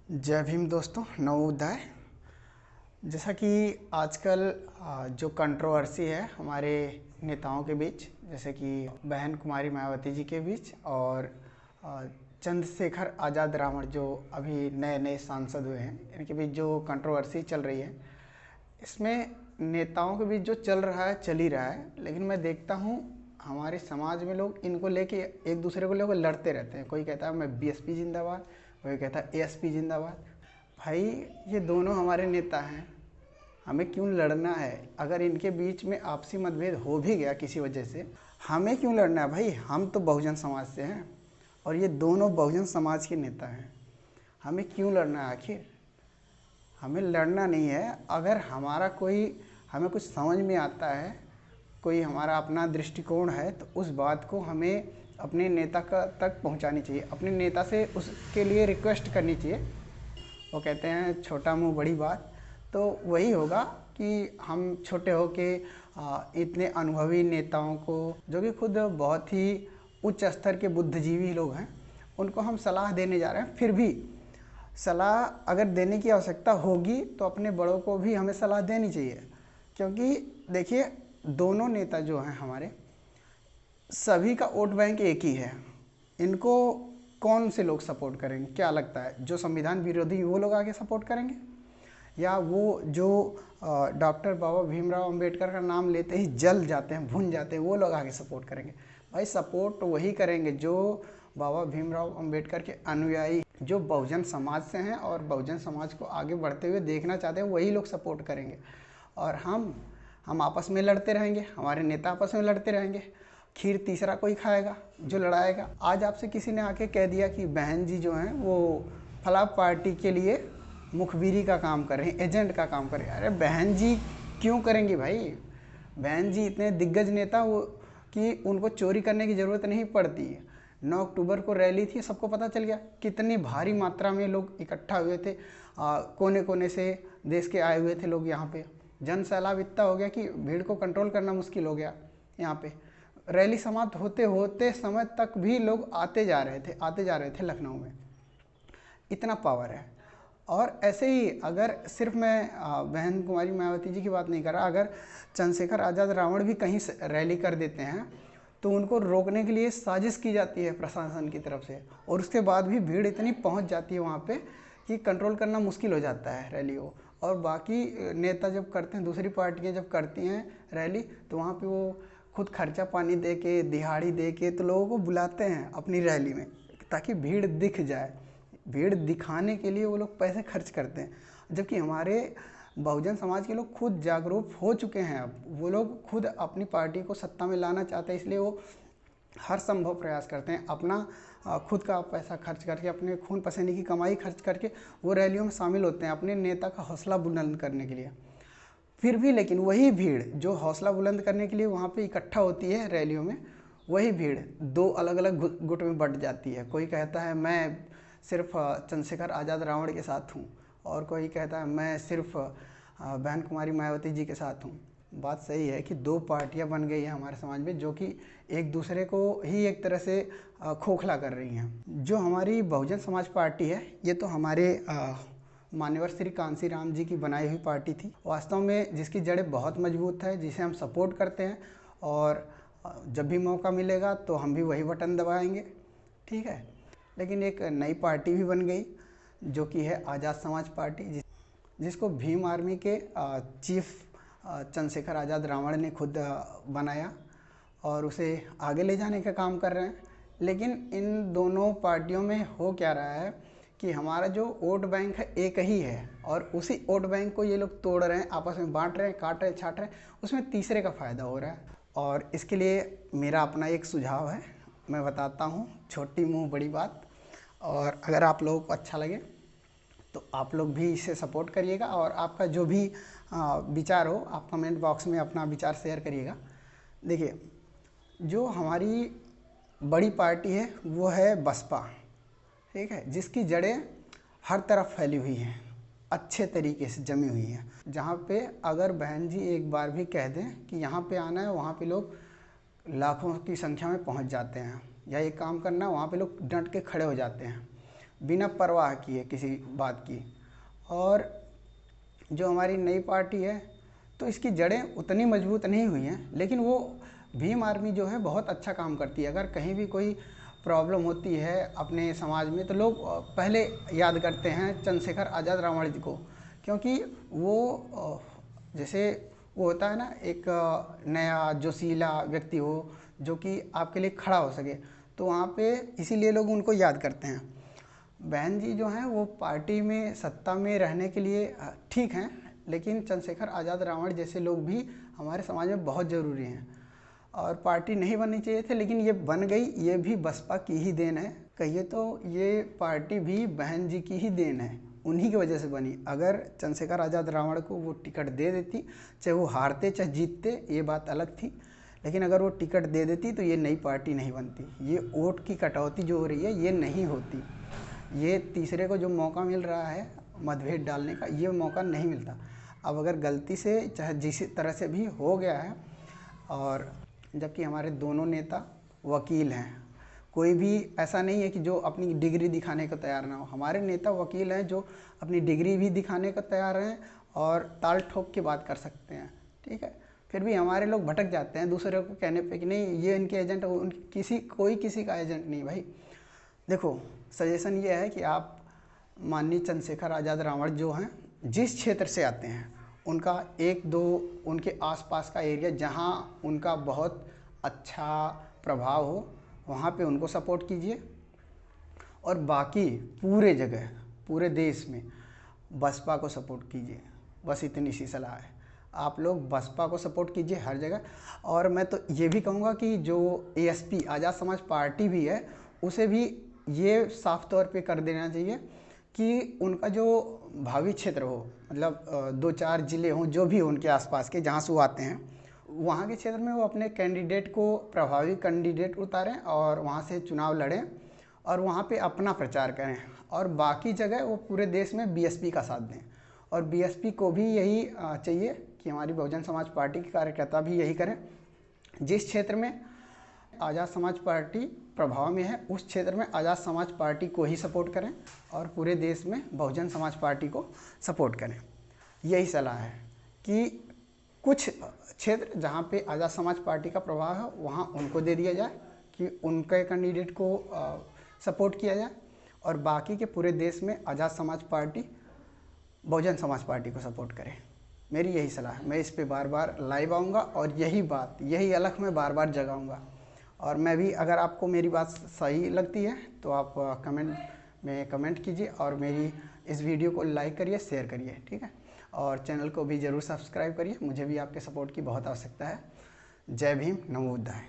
जय भीम दोस्तों, नवोदय। जैसा कि आजकल जो कंट्रोवर्सी है हमारे नेताओं के बीच, जैसे कि बहन कुमारी मायावती जी के बीच और चंद्रशेखर आज़ाद रावण जो अभी नए नए सांसद हुए हैं, इनके बीच जो कंट्रोवर्सी चल रही है, इसमें नेताओं के बीच जो चल रहा है चल ही रहा है। लेकिन मैं देखता हूँ हमारे समाज में लोग इनको लेके एक दूसरे को लेकर लड़ते रहते हैं। कोई कहता है मैं बीएसपी जिंदाबाद, कोई कहता है एएसपी जिंदाबाद। भाई, ये दोनों हमारे नेता हैं, हमें क्यों लड़ना है? अगर इनके बीच में आपसी मतभेद हो भी गया किसी वजह से, हमें क्यों लड़ना है भाई? हम तो बहुजन समाज से हैं और ये दोनों बहुजन समाज के नेता हैं। हमें क्यों लड़ना है आखिर? हमें लड़ना नहीं है। अगर हमें कुछ समझ में आता है, कोई हमारा अपना दृष्टिकोण है, तो उस बात को हमें अपने नेता का तक पहुंचानी चाहिए, अपने नेता से उसके लिए रिक्वेस्ट करनी चाहिए। वो कहते हैं छोटा मुंह बड़ी बात। तो वही होगा कि हम छोटे होके इतने अनुभवी नेताओं को, जो कि खुद बहुत ही उच्च स्तर के बुद्धिजीवी लोग हैं, उनको हम सलाह देने जा रहे हैं। फिर भी सलाह अगर देने की आवश्यकता होगी तो अपने बड़ों को भी हमें सलाह देनी चाहिए। क्योंकि देखिए, दोनों नेता जो हैं हमारे, सभी का वोट बैंक एक ही है। इनको कौन से लोग सपोर्ट करेंगे? क्या लगता है, जो संविधान विरोधी वो लोग आगे सपोर्ट करेंगे, या वो जो डॉक्टर बाबा भीमराव अंबेडकर का नाम लेते ही जल जाते हैं, भुन जाते हैं, वो लोग आगे सपोर्ट करेंगे? भाई, सपोर्ट वही करेंगे जो बाबा भीमराव अंबेडकर के अनुयायी, जो बहुजन समाज से हैं और बहुजन समाज को आगे बढ़ते हुए देखना चाहते हैं, वही लोग सपोर्ट करेंगे। और हम आपस में लड़ते रहेंगे, हमारे नेता आपस में लड़ते रहेंगे। खीर तीसरा कोई खाएगा जो लड़ाएगा। आज आपसे किसी ने आके कह दिया कि बहन जी जो हैं वो फला पार्टी के लिए मुखबिरी का काम कर रहे हैं, एजेंट का काम कर रहे हैं। अरे बहन जी क्यों करेंगी भाई? बहन जी इतने दिग्गज नेता वो कि उनको चोरी करने की ज़रूरत नहीं पड़ती है। 9 अक्टूबर को रैली थी, सबको पता चल गया कितनी भारी मात्रा में लोग इकट्ठा हुए थे। कोने कोने से देश के आए हुए थे लोग यहाँ पे। जन सैलाब इतना हो गया कि भीड़ को कंट्रोल करना मुश्किल हो गया। यहाँ पे रैली समाप्त होते होते समय तक भी लोग आते जा रहे थे लखनऊ में। इतना पावर है। और ऐसे ही अगर सिर्फ मैं बहन कुमारी मायावती जी की बात नहीं कर रहा, अगर चंद्रशेखर आज़ाद रावण भी कहीं रैली कर देते हैं तो उनको रोकने के लिए साजिश की जाती है प्रशासन की तरफ से, और उसके बाद भी भीड़ इतनी पहुंच जाती है वहाँ पे कि कंट्रोल करना मुश्किल हो जाता है रैली को। और बाकी नेता जब करते हैं, दूसरी पार्टियाँ जब करती हैं रैली, तो वहाँ पे वो खुद खर्चा पानी दे के, दिहाड़ी दे के तो लोगों को बुलाते हैं अपनी रैली में, ताकि भीड़ दिख जाए। भीड़ दिखाने के लिए वो लोग पैसे खर्च करते हैं। जबकि हमारे बहुजन समाज के लोग खुद जागरूक हो चुके हैं। अब वो लोग खुद अपनी पार्टी को सत्ता में लाना चाहते हैं, इसलिए वो हर संभव प्रयास करते हैं, अपना खुद का पैसा खर्च करके, अपने खून पसीने की कमाई खर्च करके वो रैलियों में शामिल होते हैं अपने नेता का हौसला बुलंद करने के लिए। फिर भी लेकिन वही भीड़ जो हौसला बुलंद करने के लिए वहाँ पे इकट्ठा होती है रैलियों में, वही भीड़ दो अलग अलग गुट में बंट जाती है। कोई कहता है मैं सिर्फ चंद्रशेखर आज़ाद रावण के साथ हूँ, और कोई कहता है मैं सिर्फ बहन कुमारी मायावती जी के साथ हूँ। बात सही है कि दो पार्टियाँ बन गई हैं हमारे समाज में, जो कि एक दूसरे को ही एक तरह से खोखला कर रही हैं। जो हमारी बहुजन समाज पार्टी है, ये तो हमारे मान्यवर श्री कांसी राम जी की बनाई हुई पार्टी थी, वास्तव में जिसकी जड़ें बहुत मजबूत है, जिसे हम सपोर्ट करते हैं। और जब भी मौका मिलेगा तो हम भी वही बटन दबाएंगे, ठीक है। लेकिन एक नई पार्टी भी बन गई, जो कि है आज़ाद समाज पार्टी, जिसको भीम आर्मी के चीफ चंद्रशेखर आज़ाद रावण ने खुद बनाया और उसे आगे ले जाने का काम कर रहे हैं। लेकिन इन दोनों पार्टियों में हो क्या रहा है कि हमारा जो वोट बैंक है एक ही है, और उसी वोट बैंक को ये लोग तोड़ रहे हैं, आपस में बांट रहे हैं, काट रहे हैं, छाट रहे हैं, उसमें तीसरे का फ़ायदा हो रहा है। और इसके लिए मेरा अपना एक सुझाव है, मैं बताता हूँ, छोटी मुँह बड़ी बात। और अगर आप लोगों को अच्छा लगे तो आप लोग भी इसे सपोर्ट करिएगा, और आपका जो भी विचार हो आप कमेंट बॉक्स में अपना विचार शेयर करिएगा। देखिए, जो हमारी बड़ी पार्टी है वो है बसपा, ठीक है, जिसकी जड़ें हर तरफ फैली हुई हैं, अच्छे तरीके से जमी हुई हैं। जहाँ पे अगर बहन जी एक बार भी कह दें कि यहाँ पे आना है, वहाँ पे लोग लाखों की संख्या में पहुँच जाते हैं, या ये काम करना है, वहाँ पे लोग डट के खड़े हो जाते हैं। बिना परवाह किए किसी बात की। और जो हमारी नई पार्टी है तो इसकी जड़ें उतनी मजबूत नहीं हुई हैं, लेकिन वो भीम आर्मी जो है बहुत अच्छा काम करती है। अगर कहीं भी कोई प्रॉब्लम होती है अपने समाज में तो लोग पहले याद करते हैं चंद्रशेखर आज़ाद रावण जी को, क्योंकि वो जैसे वो होता है ना, एक नया जोशीला व्यक्ति हो जो कि आपके लिए खड़ा हो सके, तो वहाँ पे इसीलिए लोग उनको याद करते हैं। बहन जी जो हैं वो पार्टी में सत्ता में रहने के लिए ठीक हैं, लेकिन चंद्रशेखर आज़ाद रावण जैसे लोग भी हमारे समाज में बहुत ज़रूरी हैं। और पार्टी नहीं बननी चाहिए थे, लेकिन ये बन गई, ये भी बसपा की ही देन है। कहिए तो ये पार्टी भी बहन जी की ही देन है, उन्हीं की वजह से बनी। अगर चंद्रशेखर आज़ाद रावण को वो टिकट दे देती, चाहे वो हारते चाहे जीतते, ये बात अलग थी, लेकिन अगर वो टिकट दे देती तो ये नई पार्टी नहीं बनती। ये वोट की कटौती जो हो रही है ये नहीं होती। ये तीसरे को जो मौका मिल रहा है मतभेद डालने का, ये मौका नहीं मिलता। अब अगर गलती से चाहे जिस तरह से भी हो गया है, और जबकि हमारे दोनों नेता वकील हैं, कोई भी ऐसा नहीं है कि जो अपनी डिग्री दिखाने को तैयार ना हो। हमारे नेता वकील हैं जो अपनी डिग्री भी दिखाने को तैयार हैं और ताल ठोक के बात कर सकते हैं, ठीक है। फिर भी हमारे लोग भटक जाते हैं दूसरे को कहने पे कि नहीं ये इनके एजेंट, कोई किसी का एजेंट नहीं भाई। देखो, सजेशन ये है कि आप माननीय चंद्रशेखर आज़ाद रावण जो हैं, जिस क्षेत्र से आते हैं उनका एक दो उनके आसपास का एरिया जहां उनका बहुत अच्छा प्रभाव हो, वहां पे उनको सपोर्ट कीजिए। और बाकी पूरे जगह, पूरे देश में बसपा को सपोर्ट कीजिए। बस इतनी सी सलाह है, आप लोग बसपा को सपोर्ट कीजिए हर जगह। और मैं तो ये भी कहूँगा कि जो ASP आज़ाद समाज पार्टी भी है, उसे भी ये साफ तौर पे कर देना चाहिए कि उनका जो भावी क्षेत्र हो, मतलब 2-4 ज़िले हों जो भी उनके आसपास के जहाँ से वो आते हैं, वहाँ के क्षेत्र में वो अपने कैंडिडेट को, प्रभावी कैंडिडेट उतारें और वहाँ से चुनाव लड़ें और वहाँ पे अपना प्रचार करें। और बाकी जगह वो पूरे देश में BSP का साथ दें। और BSP को भी यही चाहिए कि हमारी बहुजन समाज पार्टी के कार्यकर्ता भी यही करें। जिस क्षेत्र में आज़ाद समाज पार्टी प्रभाव में है, उस क्षेत्र में आज़ाद समाज पार्टी को ही सपोर्ट करें और पूरे देश में बहुजन समाज पार्टी को सपोर्ट करें। यही सलाह है कि कुछ क्षेत्र जहाँ पे आज़ाद समाज पार्टी का प्रभाव है वहाँ उनको दे दिया जाए कि उनके कैंडिडेट को सपोर्ट किया जाए, और बाकी के पूरे देश में आज़ाद समाज पार्टी बहुजन समाज पार्टी को सपोर्ट करें। मेरी यही सलाह है। मैं इस पे बार बार लाइव आऊँगा और यही बात, यही अलख मैं बार बार जगाऊँगा। और मैं भी, अगर आपको मेरी बात सही लगती है तो आप कमेंट में कमेंट कीजिए और मेरी इस वीडियो को लाइक करिए, शेयर करिए, ठीक है। और चैनल को भी ज़रूर सब्सक्राइब करिए, मुझे भी आपके सपोर्ट की बहुत आवश्यकता है। जय भीम, नमो बुद्धाय।